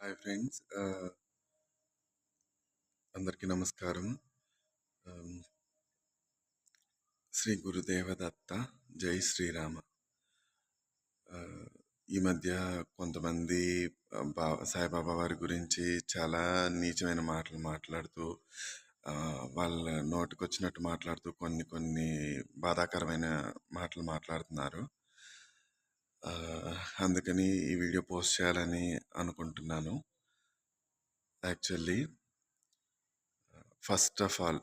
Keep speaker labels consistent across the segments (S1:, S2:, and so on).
S1: Hi friends, అందరికీ నమస్కారం. ఆమ్, శ్రీ గురుదేవ దత్త, జై శ్రీరామ. ఆ, ఈ మధ్య కొంతమంది సాయిబాబా వారి గురించి చాలా నీచమైన మాటలు మాట్లాడుతూ, వాళ్ళ నోటికొచ్చినట్టు మాట్లాడుతూ కొన్ని కొన్ని బాధాకరమైన మాటలు మాట్లాడుతున్నారు. ఆ, అందుకని ఈ వీడియో పోస్ట్ చేయాలని అనుకుంటున్నాను. యాక్చువల్లీ ఫస్ట్ ఆఫ్ ఆల్,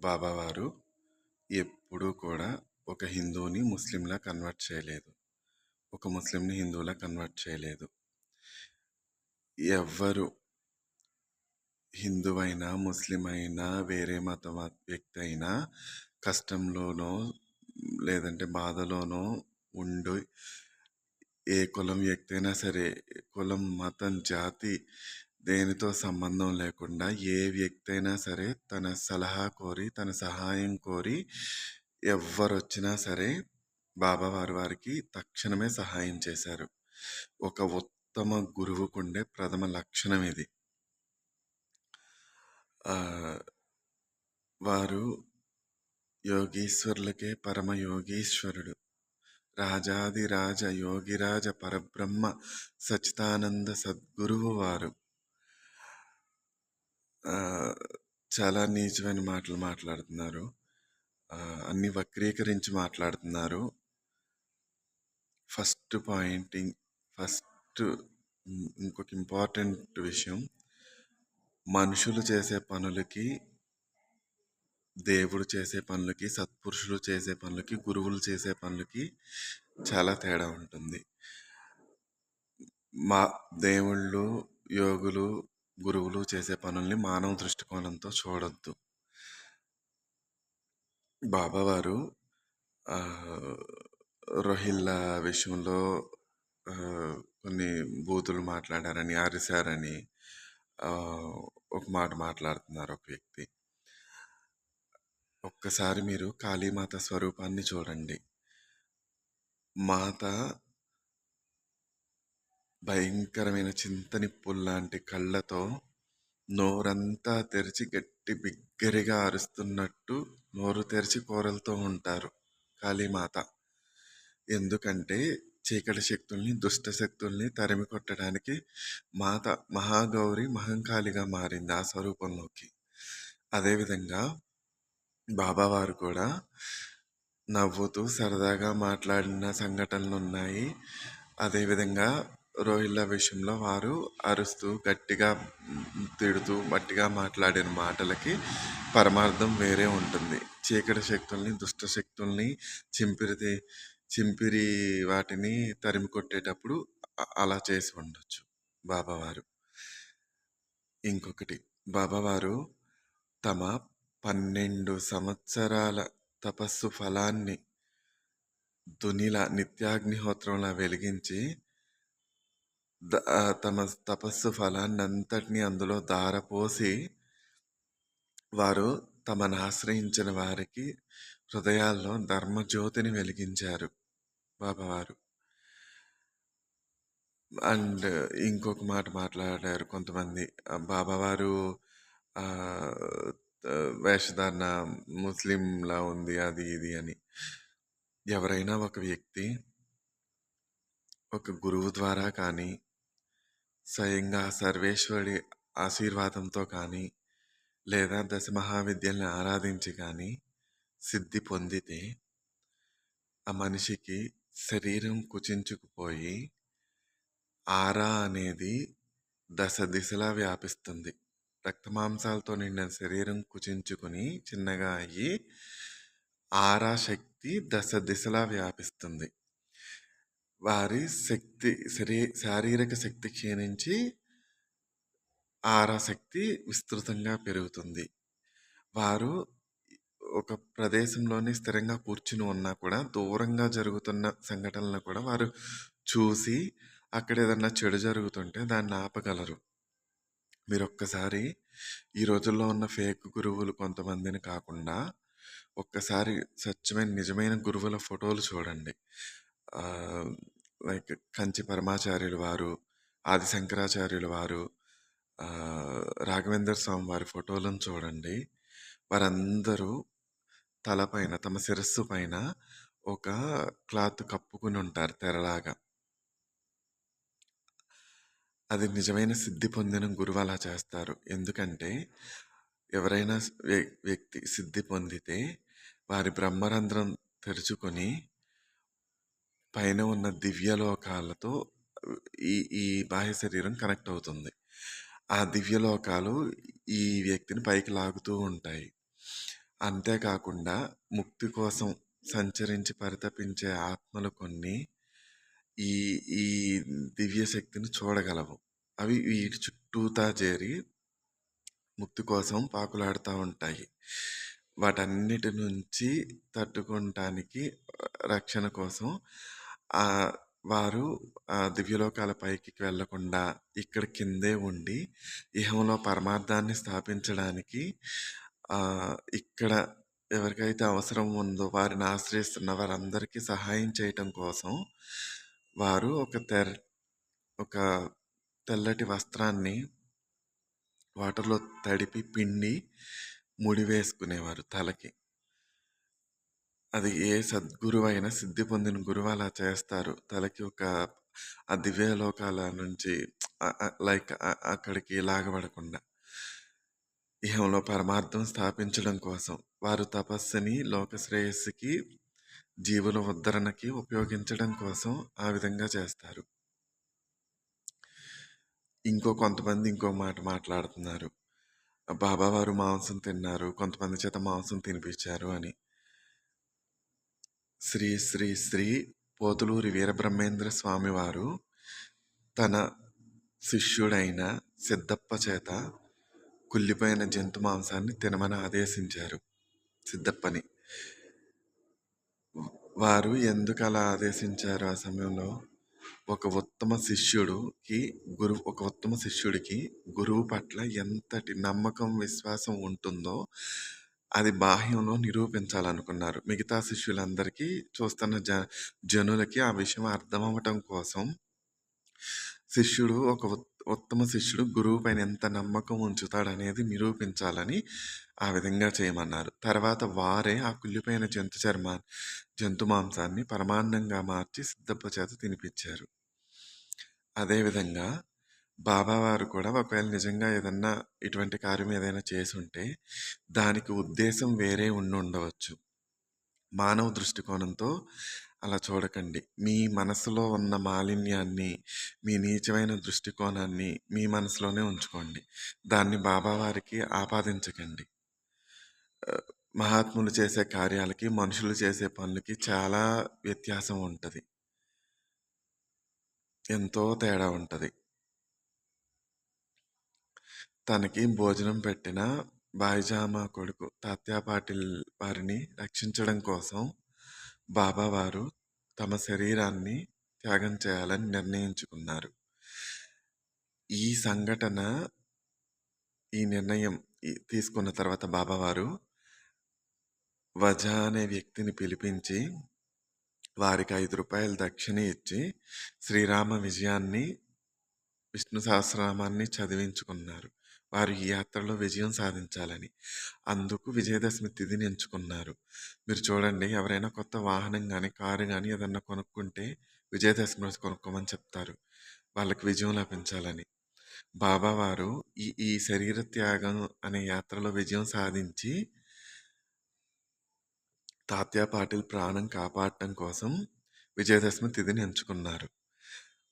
S1: బాబా వారు ఎప్పుడూ కూడా ఒక హిందువుని ముస్లింలా కన్వర్ట్ చేయలేదు. ఒక ముస్లింని హిందువులా కన్వర్ట్ చేయలేదు. ఎవ్వరు హిందువైనా ముస్లిం అయినా వేరే మతం వ్యక్తి అయినా కష్టంలోనో లేదంటే బాధలోనో ఉండి ఏ కులం వ్యక్తి అయినా సరే, కులం మతం జాతి దేనితో సంబంధం లేకుండా ఏ వ్యక్తి అయినా సరే తన సలహా కోరి తన సహాయం కోరి ఎవ్వరు వచ్చినా సరే బాబా వారికి తక్షణమే సహాయం చేశారు. ఒక ఉత్తమ గురువుకుండే ప్రథమ లక్షణం ఇది. వారు యోగీశ్వరులకే పరమ యోగీశ్వరుడు, రాజాదిరాజ యోగిరాజ పరబ్రహ్మ సచ్చిదానంద సద్గురువు వారు. చాలా నీచమైన మాటలు మాట్లాడుతున్నారు, అన్ని వక్రీకరించి మాట్లాడుతున్నారు. ఫస్ట్ ఇంకొక ఇంపార్టెంట్ విషయం, మనుషులు చేసే పనులకి, దేవుడు చేసే పనులకి, సత్పురుషులు చేసే పనులకి, గురువులు చేసే పనులకి చాలా తేడా ఉంటుంది. మా దేవుళ్ళు, యోగులు, గురువులు చేసే పనుల్ని మానవ దృష్టికోణంతో చూడొద్దు. బాబావారు రోహిల్లా విషయంలో కొన్ని బూతులు మాట్లాడారని, అరిశారని ఒక మాట మాట్లాడుతున్నారు ఒక వ్యక్తి. ఒక్కసారి మీరు కాళీమాత స్వరూపాన్ని చూడండి. మాత భయంకరమైన చింతనిప్పుల్లాంటి కళ్ళతో నోరంతా తెరిచి గట్టి బిగ్గరగా అరుస్తున్నట్టు నోరు తెరిచి కోరలతో ఉంటారు కాళీమాత. ఎందుకంటే చీకటి శక్తుల్ని, దుష్ట శక్తుల్ని తరిమి కొట్టడానికి మాత మహాగౌరి మహంకాళిగా మారింది ఆ స్వరూపంలోకి. అదేవిధంగా బాబావారు కూడా నవ్వుతూ సరదాగా మాట్లాడిన సంఘటనలు ఉన్నాయి. అదేవిధంగా రోహిల్లా విషయంలో వారు అరుస్తూ గట్టిగా తిడుతూ గట్టిగా మాట్లాడిన మాటలకి పరమార్థం వేరే ఉంటుంది. చీకటి శక్తుల్ని, దుష్ట శక్తుల్ని, చింపిరి వాటిని తరిమి కొట్టేటప్పుడు అలా చేసి ఉండొచ్చు బాబావారు. ఇంకొకటి, బాబావారు తమ 12 సంవత్సరాల తపస్సు ఫలాన్ని దునిలా నిత్యాగ్నిహోత్రంలా వెలిగించి తమ తపస్సు ఫలాన్ని అంతటినీ అందులో ధారపోసి వారు తమను ఆశ్రయించిన వారికి హృదయాల్లో ధర్మజ్యోతిని వెలిగించారు బాబావారు. అండ్ ఇంకొక మాట మాట్లాడారు కొంతమంది, బాబావారు వేషధారణ ముస్లింలా ఉంది, అది ఇది అని. ఎవరైనా ఒక వ్యక్తి ఒక గురువు ద్వారా కానీ, స్వయంగా సర్వేశ్వరుడి ఆశీర్వాదంతో కానీ, లేదా దశ మహావిద్యల్ని ఆరాధించి కానీ సిద్ధి పొందితే ఆ మనిషికి శరీరం కుచించుకుపోయి ఆరా అనేది దశ దిశలా వ్యాపిస్తుంది. రక్తమాంసాలతో నిండిన శరీరం కుచించుకుని చిన్నగా అయ్యి ఆరా శక్తి దశ దిశలా వ్యాపిస్తుంది. వారి శక్తి శారీరక శక్తి క్షీణించి ఆరా శక్తి విస్తృతంగా పెరుగుతుంది. వారు ఒక ప్రదేశంలోనే స్థిరంగా కూర్చుని ఉన్నా కూడా దూరంగా జరుగుతున్న సంఘటనలను కూడా వారు చూసి అక్కడ ఏదన్నా చెడు జరుగుతుంటే దాన్ని ఆపగలరు. మీరు ఒక్కసారి ఈ రోజుల్లో ఉన్న ఫేక్ గురువులు కొంతమందిని కాకుండా ఒక్కసారి స్వచ్ఛమైన నిజమైన గురువుల ఫోటోలు చూడండి. లైక్ కంచి పరమాచార్యులు వారు, ఆది శంకరాచార్యుల వారు, రాఘవేంద్ర స్వామి వారి ఫోటోలను చూడండి. వారందరూ తలపైన తమ శిరస్సు పైన ఒక క్లాత్ కప్పుకొని ఉంటారు తెరలాగా. అది నిజమైన సిద్ధి పొందిన గురువు అలా చేస్తారు. ఎందుకంటే ఎవరైనా వ్యక్తి సిద్ధి పొందితే వారి బ్రహ్మరంధ్రం తెరుచుకొని పైన ఉన్న దివ్యలోకాలతో ఈ ఈ బాహ్య శరీరం కనెక్ట్ అవుతుంది. ఆ దివ్యలోకాలు ఈ వ్యక్తిని పైకి లాగుతూ ఉంటాయి. అంతేకాకుండా ముక్తి కోసం సంచరించి పరితపించే ఆత్మలు కొన్ని ఈ ఈ దివ్య శక్తిని చూడగలవు. అవి వీటి చుట్టూతా చేరి ముక్తి కోసం పాకులాడుతూ ఉంటాయి. వాటన్నిటి నుంచి తట్టుకుంటానికి రక్షణ కోసం ఆ వారు ఆ దివ్యలోకాల పైకి వెళ్ళకుండా ఇక్కడ కిందే ఉండి ఇహంలో పరమార్థాన్ని స్థాపించడానికి ఇక్కడ ఎవరికైతే అవసరం ఉందో వారిని ఆశ్రయిస్తున్న వారందరికీ సహాయం చేయటం కోసం వారు ఒక తెల్లటి వస్త్రాన్ని వాటర్లో తడిపి పిండి ముడి వేసుకునేవారు తలకి. అది ఏ సద్గురువు అయినా సిద్ధి పొందిన గురువు అలా చేస్తారు. తలకి ఒక ఆ దివ్యలోకాల నుంచి లైక్ అక్కడికి లాగబడకుండా ఇహంలో పరమార్థం స్థాపించడం కోసం వారు తపస్సుని లోక శ్రేయస్సుకి జీవుల ఉద్ధరణకి ఉపయోగించడం కోసం ఆ విధంగా చేస్తారు. కొంతమంది ఇంకో మాట మాట్లాడుతున్నారు. బాబావారు మాంసం తిన్నారు, కొంతమంది చేత మాంసం తినిపించారు అని. శ్రీ శ్రీ శ్రీ పోతులూరి వీరబ్రహ్మేంద్ర స్వామివారు తన శిష్యుడైన సిద్ధప్ప చేత కుళ్ళిపోయిన జంతు మాంసాన్ని తినమని ఆదేశించారు సిద్ధప్పని. వారు ఎందుకు అలా ఆదేశించారు ఆ సమయంలో? ఒక ఉత్తమ శిష్యుడికి గురువు పట్ల ఎంతటి నమ్మకం విశ్వాసం ఉంటుందో అది బాహ్యంలో నిరూపించాలనుకున్నారు. మిగతా శిష్యులందరికీ చూస్తున్న జనులకి ఆ విషయం అర్థమవటం కోసం ఉత్తమ శిష్యుడు గురువు పైన ఎంత నమ్మకం ఉంచుతాడనేది నిరూపించాలని ఆ విధంగా చేయమన్నారు. తర్వాత వారే ఆ కుళ్ళిపోయిన జంతు మాంసాన్ని పరమాన్నంగా మార్చి సిద్ధప్ప చేత తినిపించారు. అదేవిధంగా బాబావారు కూడా ఒకవేళ నిజంగా ఏదన్నా ఇటువంటి కార్యం ఏదైనా చేసుంటే దానికి ఉద్దేశం వేరే ఉండవచ్చు. మానవ దృష్టికోణంతో అలా చూడకండి. మీ మనసులో ఉన్న మాలిన్యాన్ని, మీ నీచమైన దృష్టికోణాన్ని మీ మనసులోనే ఉంచుకోండి. దాన్ని బాబావారికి ఆపాదించకండి. మహాత్ములు చేసే కార్యాలకి మనుషులు చేసే పనులకి చాలా వ్యత్యాసం ఉంటుంది. ఎంతో తేడా ఉంటుంది. తనకి భోజనం పెట్టిన బాయిజామా కొడుకు తాత్యా పాటిల్ వారిని రక్షించడం కోసం బాబావారు తమ శరీరాన్ని త్యాగం చేయాలని నిర్ణయించుకున్నారు. ఈ సంఘటన ఈ నిర్ణయం తీసుకున్న తర్వాత బాబావారు వజా అనే వ్యక్తిని పిలిపించి వారికి 5 రూపాయలు దక్షిణ ఇచ్చి శ్రీరామ విజయాన్ని విష్ణు సహస్రనామాన్ని చదివించుకున్నారు. వారు ఈ యాత్రలో విజయం సాధించాలని. అందుకు విజయదశమి తిథిని ఎంచుకున్నారు. మీరు చూడండి, ఎవరైనా కొత్త వాహనం కానీ కారు కానీ ఏదన్నా కొనుక్కుంటే విజయదశమి రోజు కొనుక్కోమని చెప్తారు, వాళ్ళకి విజయం లభించాలని. బాబావారు ఈ శరీర త్యాగం అనే యాత్రలో విజయం సాధించి తాత్యా పాటిల్ ప్రాణం కాపాడటం కోసం విజయదశమి తిథిని ఎంచుకున్నారు.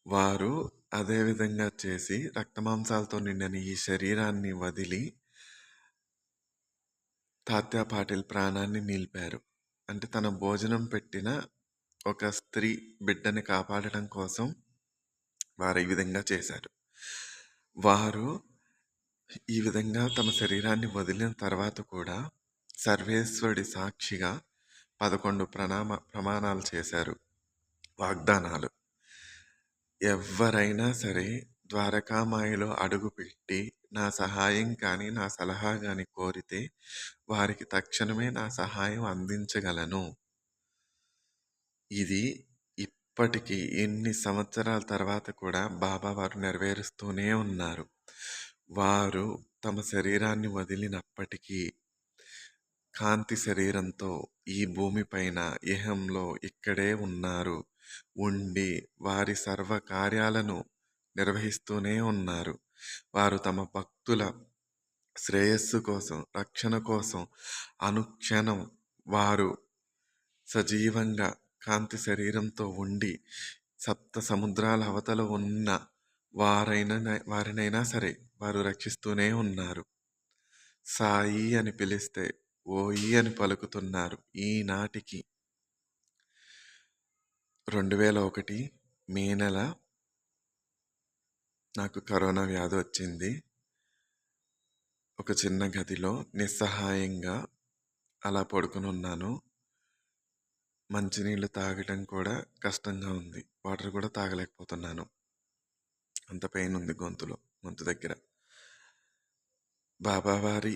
S1: వారు అదే విధంగా చేసి రక్తమాంసాలతో నిండిన ఈ శరీరాన్ని వదిలి తాత్యా పాటిల్ ప్రాణాన్ని నిలిపారు. అంటే తన భోజనం పెట్టిన ఒక స్త్రీ బిడ్డని కాపాడటం కోసం వారు ఈ విధంగా చేశారు. వారు ఈ విధంగా తమ శరీరాన్ని వదిలిన తర్వాత కూడా సర్వేశ్వరుడి సాక్షిగా 11 ప్రమాణాలు చేశారు, వాగ్దానాలు. ఎవరైనా సరే ద్వారకామాయిలో అడుగుపెట్టి నా సహాయం కానీ నా సలహా కానీ కోరితే వారికి తక్షణమే నా సహాయం అందించగలను. ఇది ఇప్పటికి ఎన్ని సంవత్సరాల తర్వాత కూడా బాబా వారు నెరవేరుస్తూనే ఉన్నారు. వారు తమ శరీరాన్ని వదిలినప్పటికీ కాంతి శరీరంతో ఈ భూమిపైన ఇహంలో ఇక్కడే ఉన్నారు. ఉండి వారి సర్వ కార్యాలను నిర్వహిస్తూనే ఉన్నారు. వారు తమ భక్తుల శ్రేయస్సు కోసం, రక్షణ కోసం అనుక్షణం వారు సజీవంగా కాంతి శరీరంతో ఉండి సప్త సముద్రాల అవతల ఉన్న వారినైనా సరే వారు రక్షిస్తూనే ఉన్నారు. సాయి అని పిలిస్తే ఓయి అని పలుకుతున్నారు. ఈనాటికి 2001 మే నెల నాకు కరోనా వ్యాధి వచ్చింది. ఒక చిన్న గదిలో నిస్సహాయంగా అలా పడుకుని ఉన్నాను. మంచినీళ్ళు తాగటం కూడా కష్టంగా ఉంది. వాటర్ కూడా తాగలేకపోతున్నాను. అంత పెయిన్ ఉంది గొంతు దగ్గర. బాబావారి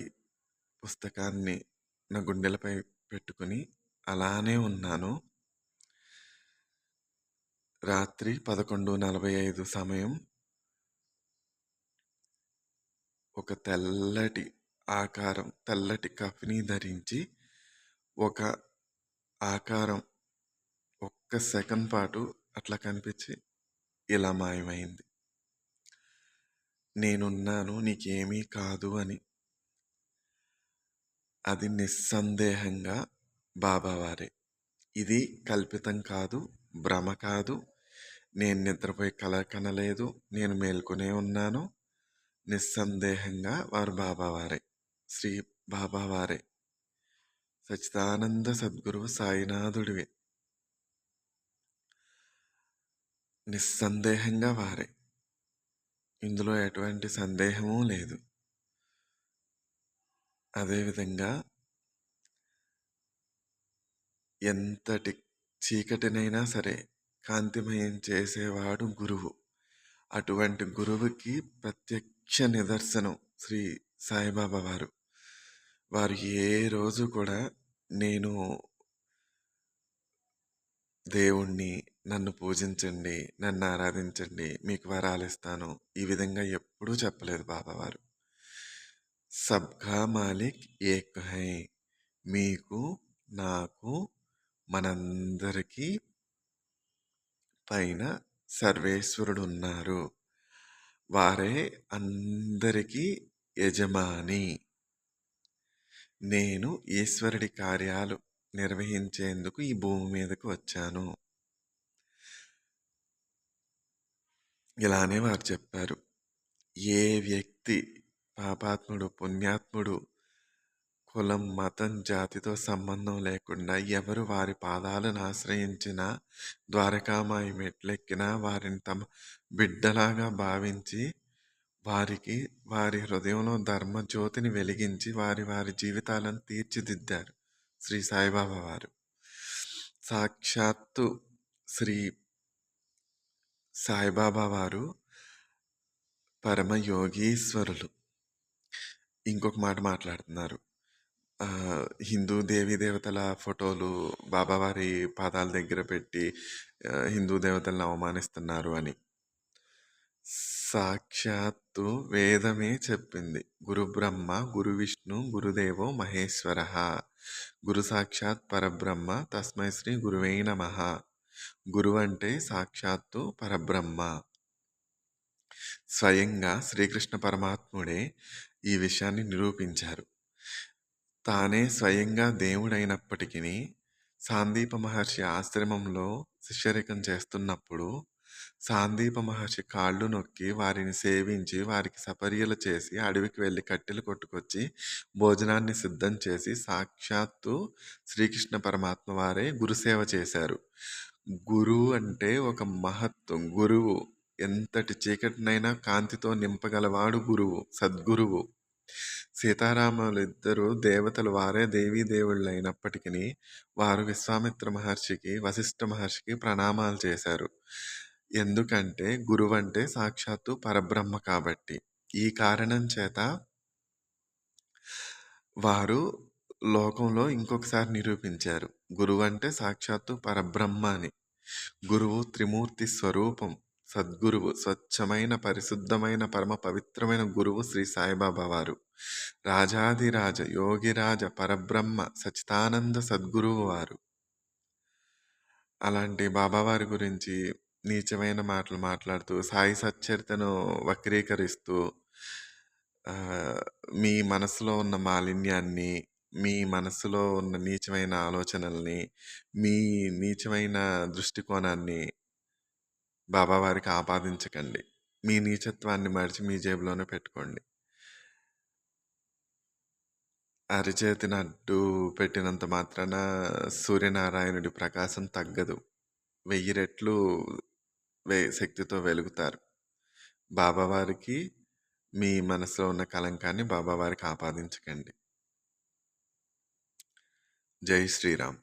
S1: పుస్తకాన్ని నా గుండెలపై పెట్టుకుని అలానే ఉన్నాను. రాత్రి 11:45 సమయం ఒక తెల్లటి ఆకారం, తెల్లటి కఫ్ని ధరించి ఒక ఆకారం ఒక్క సెకండ్ పాటు అట్లా కనిపించి ఇలా మాయమైంది. నేనున్నాను, నీకేమీ కాదు అని. అది నిస్సందేహంగా బాబావారే. ఇది కల్పితం కాదు, భ్రమ కాదు. నేను నిద్రపోయి కల కనలేదు, నేను మేల్కొనే ఉన్నాను. నిస్సందేహంగా వారు బాబావారే, శ్రీ బాబావారే, సచ్చిదానంద సద్గురువు సాయినాథుడివే. నిస్సందేహంగా వారే. ఇందులో ఎటువంటి సందేహమూ లేదు. అదేవిధంగా ఎంతటి చీకటినైనా సరే కాంతిమయం చేసేవాడు గురువు. అటువంటి గురువుకి ప్రత్యక్ష నిదర్శనం శ్రీ సాయిబాబా వారు. వారు ఏ రోజు కూడా నేను దేవుణ్ణి, నన్ను పూజించండి, నన్ను ఆరాధించండి, మీకు వరాలు ఇస్తాను, ఈ విధంగా ఎప్పుడూ చెప్పలేదు బాబావారు. సబ్కా మాలిక్ ఏక్ హై. మీకు, నాకు, మనందరికీ పైన సర్వేశ్వరుడు ఉన్నారు. వారే అందరికీ యజమాని. నేను ఈశ్వరుడి కార్యాలు నిర్వహించేందుకు ఈ భూమి మీదకు వచ్చాను. ఇలానే వారు చెప్పారు. ఏ వ్యక్తి పాపాత్ముడు, పుణ్యాత్ముడు, కులం, మతం, జాతితో సంబంధం లేకుండా ఎవరు వారి పాదాలను ఆశ్రయించినా, ద్వారకామాయి మెట్లెక్కినా వారిని తమ బిడ్డలాగా భావించి వారికి వారి హృదయంలో ధర్మజ్యోతిని వెలిగించి వారి వారి జీవితాలను తీర్చిదిద్దారు శ్రీ సాయిబాబా వారు. సాక్షాత్తు శ్రీ సాయిబాబా వారు పరమయోగీశ్వరులు. ఇంకొక మాట మాట్లాడుతున్నారు. హిందూ దేవీ దేవతల ఫోటోలు బాబావారి పాదాల దగ్గర పెట్టి హిందూ దేవతలను అవమానిస్తున్నారు అని. సాక్షాత్తు వేదమే చెప్పింది. గురు బ్రహ్మ, గురు విష్ణు, గురుదేవో మహేశ్వర. గురు సాక్షాత్ పరబ్రహ్మ, తస్మై శ్రీ గురువే నమః. గురువు అంటే సాక్షాత్తు పరబ్రహ్మ. స్వయంగా శ్రీకృష్ణ పరమాత్ముడే ఈ విషయాన్ని నిరూపించారు. తానే స్వయంగా దేవుడైనప్పటికీ సాందీప మహర్షి ఆశ్రమంలో శిష్యరికం చేస్తున్నప్పుడు సాందీప మహర్షి కాళ్ళు నొక్కి వారిని సేవించి వారికి సపర్యలు చేసి అడవికి వెళ్ళి కట్టెలు కొట్టుకొచ్చి భోజనాన్ని సిద్ధం చేసి సాక్షాత్తు శ్రీకృష్ణ పరమాత్మ వారే గురుసేవ చేశారు. గురువు అంటే ఒక మహత్వం. గురువు ఎంతటి చీకటినైనా కాంతితో నింపగలవాడు గురువు, సద్గురువు. సీతారాములు ఇద్దరు దేవతలు, వారే దేవీ దేవుళ్ళు అయినప్పటికీ వారు విశ్వామిత్ర మహర్షికి, వశిష్ఠ మహర్షికి ప్రణామాలు చేశారు. ఎందుకంటే గురువు అంటే సాక్షాత్తు పరబ్రహ్మ కాబట్టి. ఈ కారణం చేత వారు లోకంలో ఇంకొకసారి నిరూపించారు గురువు అంటే సాక్షాత్తు పరబ్రహ్మ అని. గురువు త్రిమూర్తి స్వరూపం. సద్గురువు స్వచ్ఛమైన, పరిశుద్ధమైన, పరమ పవిత్రమైన గురువు శ్రీ సాయిబాబా వారు. రాజాధిరాజ, యోగిరాజ, పరబ్రహ్మ, సచ్చిదానంద సద్గురువు వారు. అలాంటి బాబావారి గురించి నీచమైన మాటలు మాట్లాడుతూ, సాయి సచ్చరితను వక్రీకరిస్తూ, మీ మనసులో ఉన్న మాలిన్యాన్ని, మీ మనసులో ఉన్న నీచమైన ఆలోచనల్ని, మీ నీచమైన దృష్టికోణాన్ని బాబావారికి ఆపాదించకండి. మీ నీచత్వాన్ని మడిచి మీ జేబులోనే పెట్టుకోండి. అరిచేతిని అడ్డు పెట్టినంత మాత్రాన సూర్యనారాయణుడి ప్రకాశం తగ్గదు. 1000 రెట్లు శక్తితో వెలుగుతారు. బాబావారికి మీ మనసులో ఉన్న కలంకాన్ని బాబావారికి ఆపాదించకండి. జై శ్రీరామ్.